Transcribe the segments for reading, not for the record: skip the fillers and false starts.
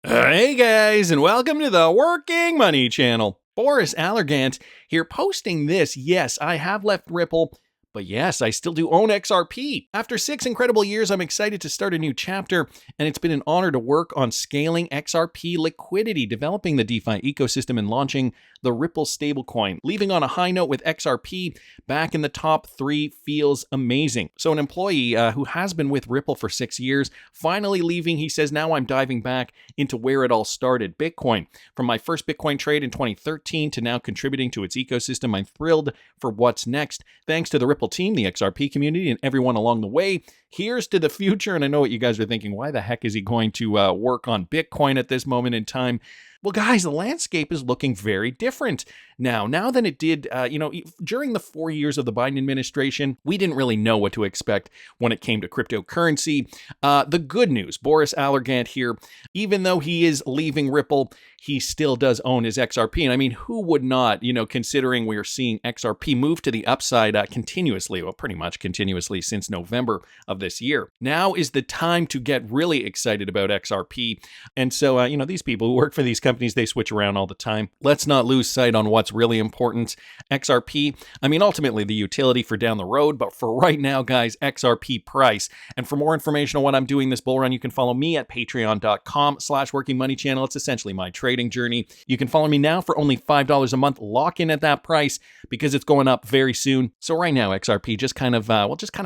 Hey guys, and welcome to the Working Money channel. Boris Allergant here posting this. Yes, I have left Ripple, but yes, I still do own XRP. After 6 incredible years, I'm excited to start a new chapter, and it's been an honor to work on scaling XRP liquidity, developing the DeFi ecosystem, and launching the Ripple stablecoin. Leaving on a high note with XRP back in the top 3 feels amazing. So an employee who has been with Ripple for 6 years, finally leaving, he says, now I'm diving back into where it all started, Bitcoin. From my first Bitcoin trade in 2013 to now contributing to its ecosystem, I'm thrilled for what's next. Thanks to the Ripple team, the XRP community, and everyone along the way. Here's to the future. And I know what you guys are thinking. Why the heck is he going to work on Bitcoin at this moment in time? Well, guys, the landscape is looking very different now than it did, during the 4 years of the Biden administration. We didn't really know what to expect when it came to cryptocurrency. The good news, Boris Allergant here, even though he is leaving Ripple, he still does own his XRP. And I mean, who would not, considering we're seeing XRP move to the upside continuously, well, pretty much continuously since November of this year. Now is the time to get really excited about XRP. And so, these people who work for these companies, they switch around all the time. Let's not lose sight on what's really important. XRP, ultimately the utility for down the road, but for right now, guys, XRP price. And for more information on what I'm doing this bull run, you can follow me at patreon.com/workingmoneychannel. It's essentially my trading journey. You can follow me now for only $5 a month. Lock in at that price because it's going up very soon. So right now, XRP just kind of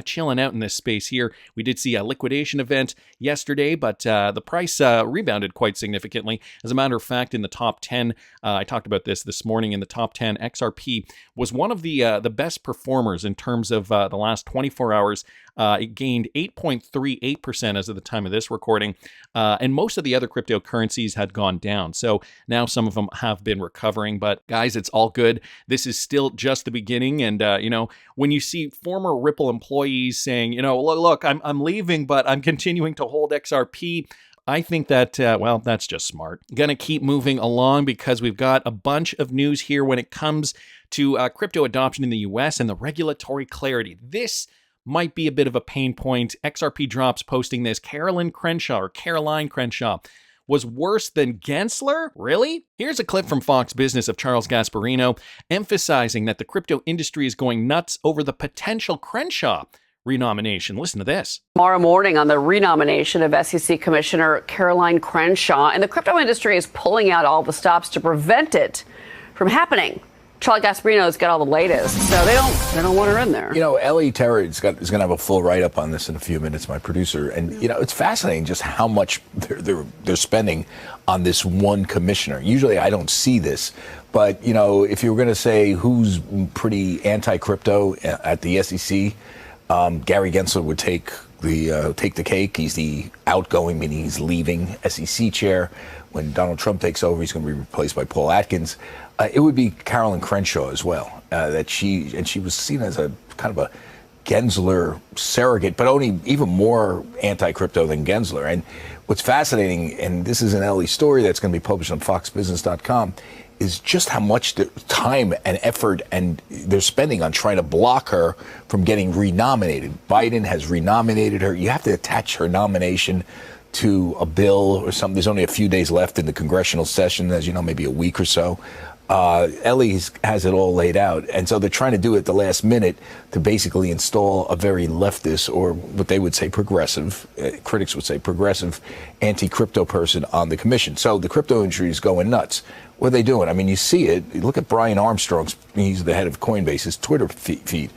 chilling out in this space here. We did see a liquidation event yesterday, but the price rebounded quite significantly. As a matter of fact, in the top 10, I talked about this morning, in the top 10, XRP was one of the best performers in terms of the last 24 hours. It gained 8.38% as of the time of this recording, and most of the other cryptocurrencies had gone down. So now some of them have been recovering, but guys, it's all good. This is still just the beginning, and when you see former Ripple employees saying, look, I'm leaving, but I'm continuing to hold XRP, I think that, that's just smart. Gonna keep moving along because we've got a bunch of news here when it comes to crypto adoption in the US and the regulatory clarity. This might be a bit of a pain point. XRP Drops posting this. Caroline Crenshaw was worse than Gensler? Really? Here's a clip from Fox Business of Charles Gasparino emphasizing that the crypto industry is going nuts over the potential Crenshaw renomination. Listen to this. Tomorrow morning on the renomination of SEC Commissioner Caroline Crenshaw, and the crypto industry is pulling out all the stops to prevent it from happening. Charlie Gasparino's got all the latest, so they don't want her in there. Ellie Terry is going to have a full write-up on this in a few minutes, my producer. And, it's fascinating just how much they're spending on this one commissioner. Usually I don't see this. But, if you were going to say who's pretty anti-crypto at the SEC, Gary Gensler would take the cake. He's the outgoing, meaning he's leaving SEC chair. When Donald Trump takes over, he's going to be replaced by Paul Atkins. It would be Caroline Crenshaw as well. She was seen as a kind of a Gensler surrogate, but only even more anti-crypto than Gensler. And what's fascinating, and this is an Ellie story that's going to be published on foxbusiness.com, is just how much time and effort and they're spending on trying to block her from getting renominated. Biden has renominated her. You have to attach her nomination to a bill or something. There's only a few days left in the congressional session, as you know, maybe a week or so. Ellie has it all laid out. And so they're trying to do it at the last minute to basically install a very leftist, or what they would say progressive, critics would say progressive, anti-crypto person on the commission. So the crypto industry is going nuts. What are they doing? You see it. You look at Brian Armstrong's, he's the head of Coinbase's Twitter feed.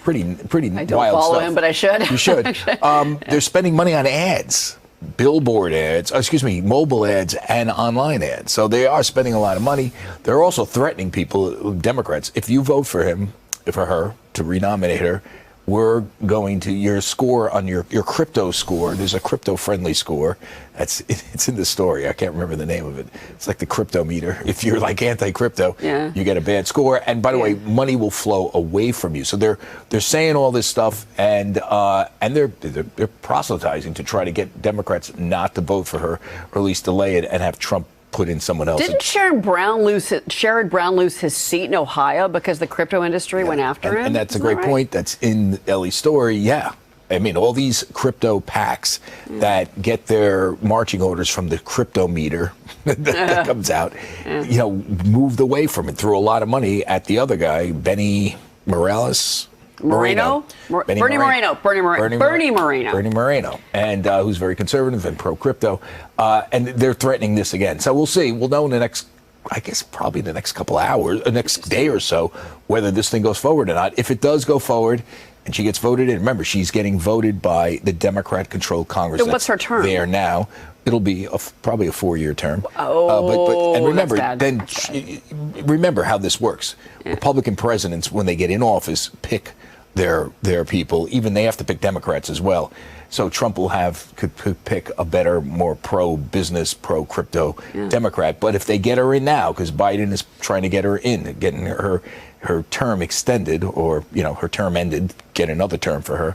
Pretty wild stuff. I don't follow him, but I should. You should. They're spending money on ads. Billboard ads, mobile ads and online ads. So they are spending a lot of money. They're also threatening people, Democrats, if you vote for him, for her, to renominate her, we're going to your score on your crypto score. There's a crypto friendly score. It's in the story. I can't remember the name of it. It's like the crypto meter. If you're like anti-crypto, you get a bad score. And by the way, money will flow away from you. So they're saying all this stuff, and they're proselytizing to try to get Democrats not to vote for her, or at least delay it and have Trump put in someone else. Didn't Sherrod Brown lose his seat in Ohio because the crypto industry went after him? And that's a great point. That's in Ellie's story. Yeah. I mean, all these crypto PACs that get their marching orders from the crypto meter that comes out, moved away from it, threw a lot of money at the other guy, Bernie Moreno, and who's very conservative and pro-crypto, and they're threatening this again. So we'll see. We'll know in the next, I guess, probably the next couple of hours, next day or so, whether this thing goes forward or not. If it does go forward and she gets voted in, remember, she's getting voted by the Democrat-controlled Congress. So what's her term? There now. It'll be probably a 4-year term. And remember, that's bad. Remember how this works. Yeah. Republican presidents, when they get in office, pick their people. Even they have to pick Democrats as well. So Trump could pick a better, more pro-business, pro-crypto Democrat. But if they get her in now, because Biden is trying to get her in, getting her term extended, or her term ended, get another term for her,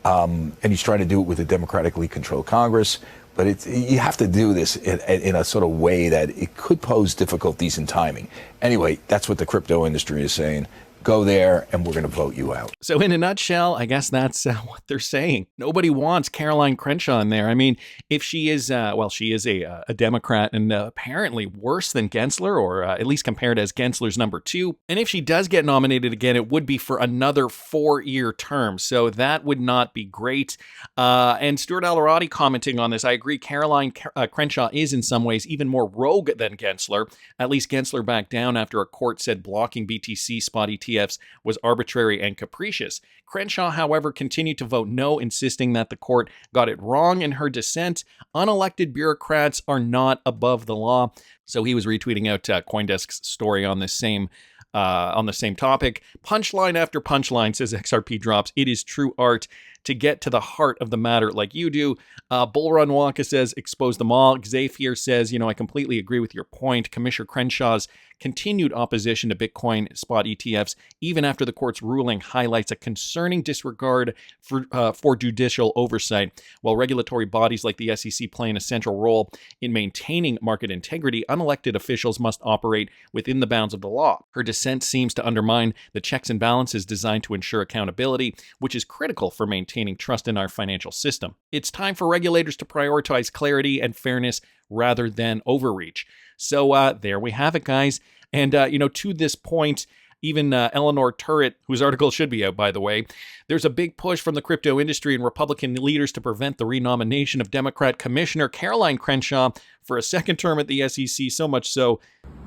and he's trying to do it with a democratically controlled Congress. But you have to do this in a sort of way that it could pose difficulties in timing. Anyway, that's what the crypto industry is saying. Go there, and we're going to vote you out. So in a nutshell, I guess that's what they're saying. Nobody wants Caroline Crenshaw in there. I mean, if she is, she is a Democrat and apparently worse than Gensler, or at least compared as Gensler's number 2. And if she does get nominated again, it would be for another 4-year term. So that would not be great. And Stuart Alorati commenting on this, I agree, Caroline Crenshaw is in some ways even more rogue than Gensler. At least Gensler backed down after a court said blocking BTC spot ETFs was arbitrary and capricious. Crenshaw, however, continued to vote no, insisting that the court got it wrong in her dissent. Unelected bureaucrats are not above the law. So he was retweeting out CoinDesk's story on the same topic. Punchline after punchline, says XRP Drops. It is true art to get to the heart of the matter like you do. Bull Run Wonka says, expose them all. Xavier says, I completely agree with your point. Commissioner Crenshaw's continued opposition to Bitcoin spot ETFs, even after the court's ruling, highlights a concerning disregard for judicial oversight. While regulatory bodies like the SEC play an essential role in maintaining market integrity, unelected officials must operate within the bounds of the law. Her dissent seems to undermine the checks and balances designed to ensure accountability, which is critical for maintaining trust in our financial system. It's time for regulators to prioritize clarity and fairness rather than overreach. So there we have it, guys. And, to this point, even Eleanor Turret, whose article should be out, by the way, there's a big push from the crypto industry and Republican leaders to prevent the renomination of Democrat Commissioner Caroline Crenshaw for a second term at the SEC, so much so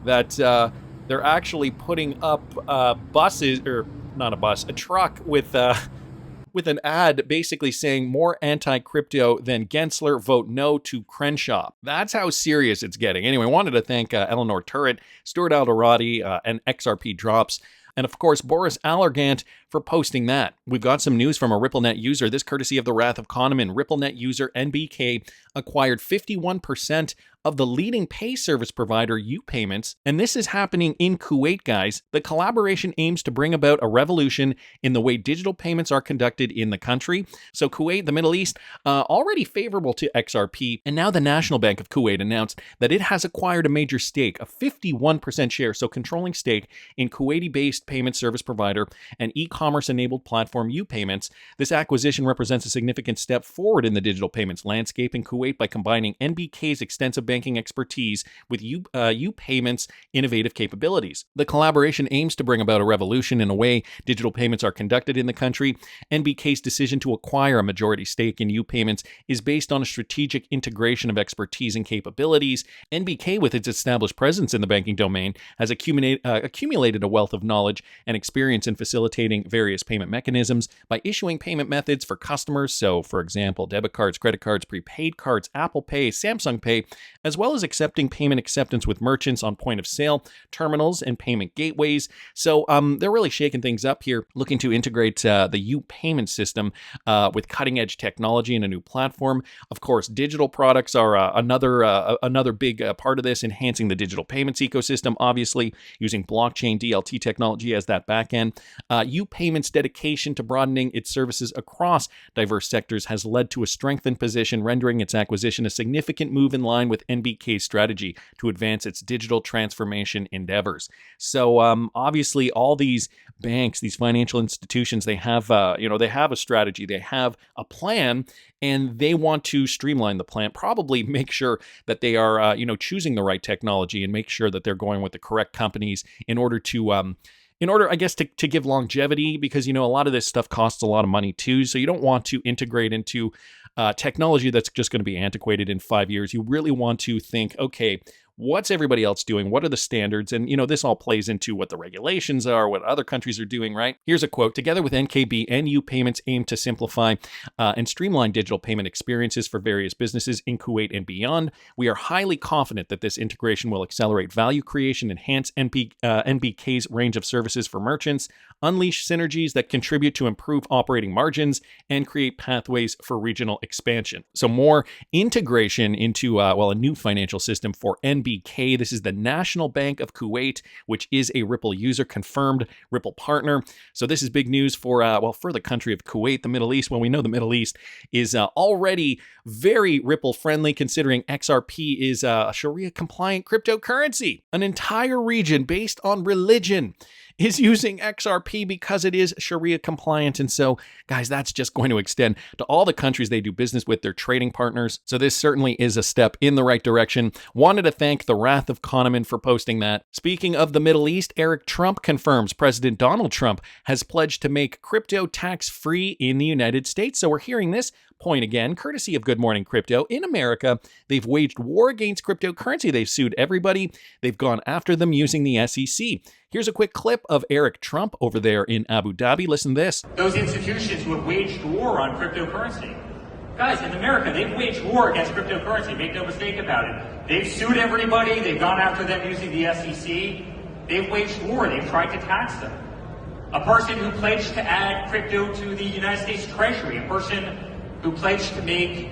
that they're actually putting up a truck with an ad basically saying more anti-crypto than Gensler, vote no to Crenshaw. That's how serious it's getting. Anyway, I wanted to thank Eleanor Turret, Stuart Alorati, and XRP Drops, and of course, Boris Allergant for posting that. We've got some news from a RippleNet user, this courtesy of the Wrath of Kahneman. RippleNet user NBK acquired 51% of the leading pay service provider UPayments, and this is happening in Kuwait, guys. The collaboration aims to bring about a revolution in the way digital payments are conducted in the country. So Kuwait, the Middle East, already favorable to XRP, and now the National Bank of Kuwait announced that it has acquired a major stake, a 51% share, so controlling stake in Kuwaiti-based payment service provider and e-commerce-enabled platform UPayments. This acquisition represents a significant step forward in the digital payments landscape in Kuwait by combining NBK's extensive banking expertise with UPayments' innovative capabilities. The collaboration aims to bring about a revolution in the way digital payments are conducted in the country. NBK's decision to acquire a majority stake in UPayments is based on a strategic integration of expertise and capabilities. NBK, with its established presence in the banking domain, has accumulated a wealth of knowledge and experience in facilitating various payment mechanisms by issuing payment methods for customers. So, for example, debit cards, credit cards, prepaid cards, Apple Pay, Samsung Pay, as well as accepting payment acceptance with merchants on point of sale, terminals, and payment gateways. So they're really shaking things up here, looking to integrate the UPayment system with cutting edge technology and a new platform. Of course, digital products are another big part of this, enhancing the digital payments ecosystem, obviously using blockchain DLT technology as that backend. UPayments' dedication to broadening its services across diverse sectors has led to a strengthened position, rendering its acquisition a significant move in line with NBK's strategy to advance its digital transformation endeavors. So obviously all these banks, these financial institutions, they have they have a strategy, they have a plan, and they want to streamline the plan, probably make sure that they are choosing the right technology and make sure that they're going with the correct companies in order, I guess, to give longevity, because, a lot of this stuff costs a lot of money too. So you don't want to integrate into technology that's just going to be antiquated in 5 years. You really want to think, okay, what's everybody else doing? What are the standards? And, this all plays into what the regulations are, what other countries are doing, right? Here's a quote. Together with NKB, NU Payments aim to simplify and streamline digital payment experiences for various businesses in Kuwait and beyond. We are highly confident that this integration will accelerate value creation, enhance NBK's range of services for merchants, unleash synergies that contribute to improve operating margins, and create pathways for regional expansion. So more integration into, a new financial system for NBK. This is the National Bank of Kuwait, which is a Ripple user, confirmed Ripple partner. So this is big news for the country of Kuwait, the Middle East. Well, we know the Middle East is already very Ripple friendly, considering XRP is a Sharia compliant cryptocurrency. An entire region based on religion is using XRP because it is Sharia compliant. And so, guys, that's just going to extend to all the countries they do business with, their trading partners. So this certainly is a step in the right direction. Wanted to thank the Wrath of Kahneman for posting that. Speaking of the Middle East, Eric Trump confirms President Donald Trump has pledged to make crypto tax-free in the United States. So we're hearing this point again, courtesy of Good Morning Crypto. In America, they've waged war against cryptocurrency. They've sued everybody. They've gone after them using the SEC. Here's a quick clip of Eric Trump over there in Abu Dhabi. Listen to this. Those institutions who have waged war on cryptocurrency. Guys, in America, they've waged war against cryptocurrency. Make no mistake about it. They've sued everybody. They've gone after them using the SEC. They've waged war. They've tried to tax them. A person who pledged to add crypto to the United States Treasury, a person who pledged to make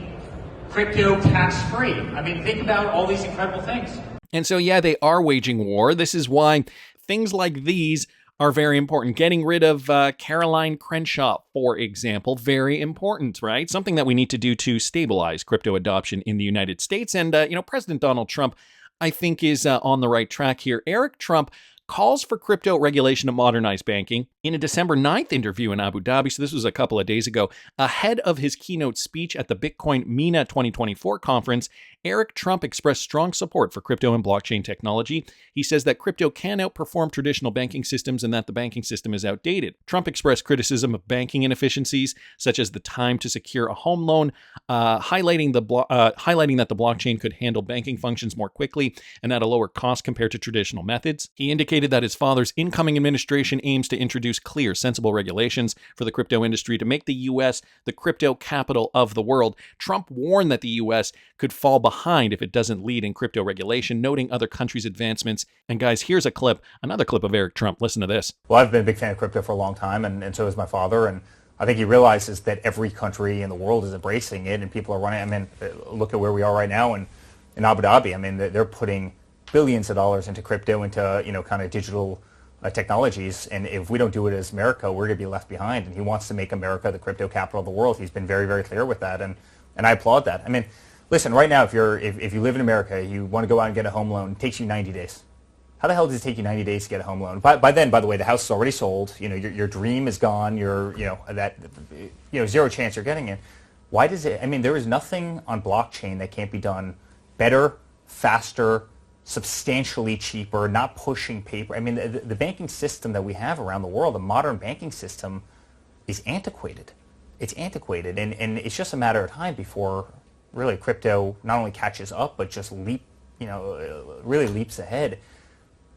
crypto tax-free. I mean, think about all these incredible things. And so, yeah, they are waging war. This is why things like these are very important. Getting rid of Caroline Crenshaw, for example, very important, right? Something that we need to do to stabilize crypto adoption in the United States. And, President Donald Trump, I think, is on the right track here. Eric Trump calls for crypto regulation to modernize banking. In a December 9th interview in Abu Dhabi, so this was a couple of days ago, ahead of his keynote speech at the Bitcoin MENA 2024 conference, Eric Trump expressed strong support for crypto and blockchain technology. He says that crypto can outperform traditional banking systems and that the banking system is outdated. Trump expressed criticism of banking inefficiencies, such as the time to secure a home loan, highlighting that the blockchain could handle banking functions more quickly and at a lower cost compared to traditional methods. He indicated that his father's incoming administration aims to introduce clear, sensible regulations for the crypto industry to make the U.S. the crypto capital of the world. Trump warned that the U.S. could fall behind if it doesn't lead in crypto regulation, noting other countries' advancements. And guys, here's another clip of Eric Trump. Listen to this. Well, I've been a big fan of crypto for a long time, and so has my father. And I think he realizes that every country in the world is embracing it, and people are running. I mean, look at where we are right now in Abu Dhabi. I mean, they're putting billions of dollars into crypto, into kind of digital technologies, and if we don't do it as America, we're going to be left behind. And he wants to make America the crypto capital of the world. He's been very, very clear with that, and I applaud that. I mean, listen, right now, if you live in America, you want to go out and get a home loan, it takes you 90 days. How the hell does it take you 90 days to get a home loan? By then, by the way, the house is already sold. Your dream is gone. Zero chance you're getting it. Why does it? I mean, there is nothing on blockchain that can't be done better, faster, substantially cheaper, not pushing paper. I mean, the banking system that we have around the world, the modern banking system, is antiquated. It's antiquated, and it's just a matter of time before really crypto not only catches up, but just really leaps ahead.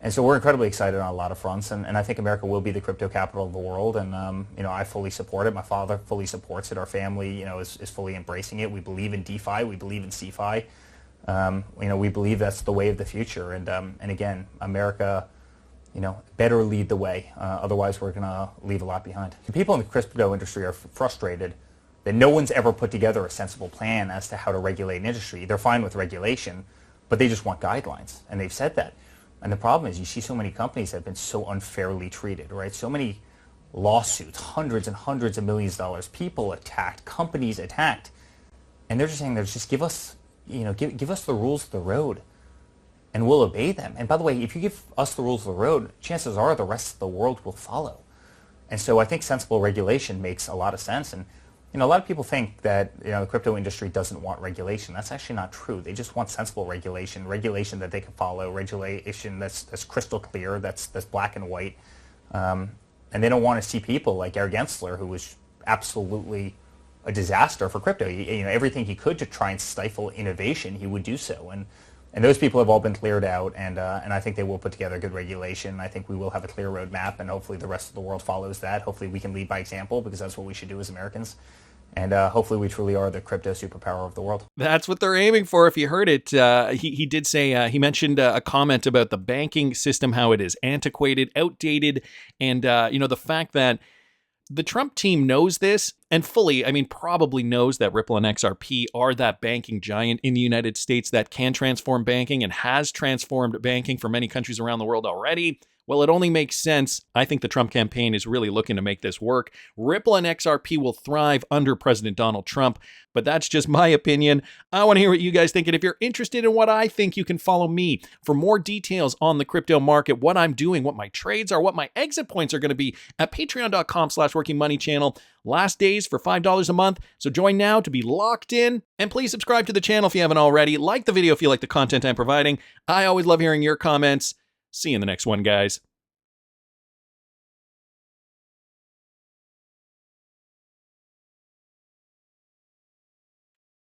And so we're incredibly excited on a lot of fronts, and I think America will be the crypto capital of the world, and I fully support it. My father fully supports it. Our family, is fully embracing it. We believe in DeFi. We believe in CeFi. We believe that's the way of the future, and again, America, better lead the way. Otherwise, we're going to leave a lot behind. The people in the crypto industry are frustrated that no one's ever put together a sensible plan as to how to regulate an industry. They're fine with regulation, but they just want guidelines, and they've said that. And the problem is you see so many companies that have been so unfairly treated, right? So many lawsuits, hundreds and hundreds of millions of dollars, people attacked, companies attacked. And they're just saying, just give us, give us the rules of the road, and we'll obey them. And by the way, if you give us the rules of the road, chances are the rest of the world will follow. And so I think sensible regulation makes a lot of sense. And a lot of people think that the crypto industry doesn't want regulation. That's actually not true. They just want sensible regulation, regulation that they can follow, regulation that's crystal clear, that's black and white. And they don't want to see people like Gary Gensler, who was absolutely a disaster for crypto. Everything he could to try and stifle innovation, he would do so. And those people have all been cleared out, and I think they will put together good regulation. I think we will have a clear roadmap, and hopefully the rest of the world follows that. Hopefully we can lead by example, because that's what we should do as Americans. And hopefully we truly are the crypto superpower of the world. That's what they're aiming for. If you heard it, he did say, he mentioned a comment about the banking system, how it is antiquated, outdated, and, the fact that the Trump team knows this and fully, probably knows that Ripple and XRP are that banking giant in the United States that can transform banking and has transformed banking for many countries around the world already. Well, it only makes sense. I think the Trump campaign is really looking to make this work. Ripple and XRP will thrive under President Donald Trump, but that's just my opinion. I want to hear what you guys think, and if you're interested in what I think, you can follow me for more details on the crypto market, what I'm doing, what my trades are, what my exit points are going to be at patreon.com/workingmoneychannel. Last days for $5 a month, so join now to be locked in. And please subscribe to the channel if you haven't already. Like the video if you like the content I'm providing. I always love hearing your comments. See you in the next one, guys.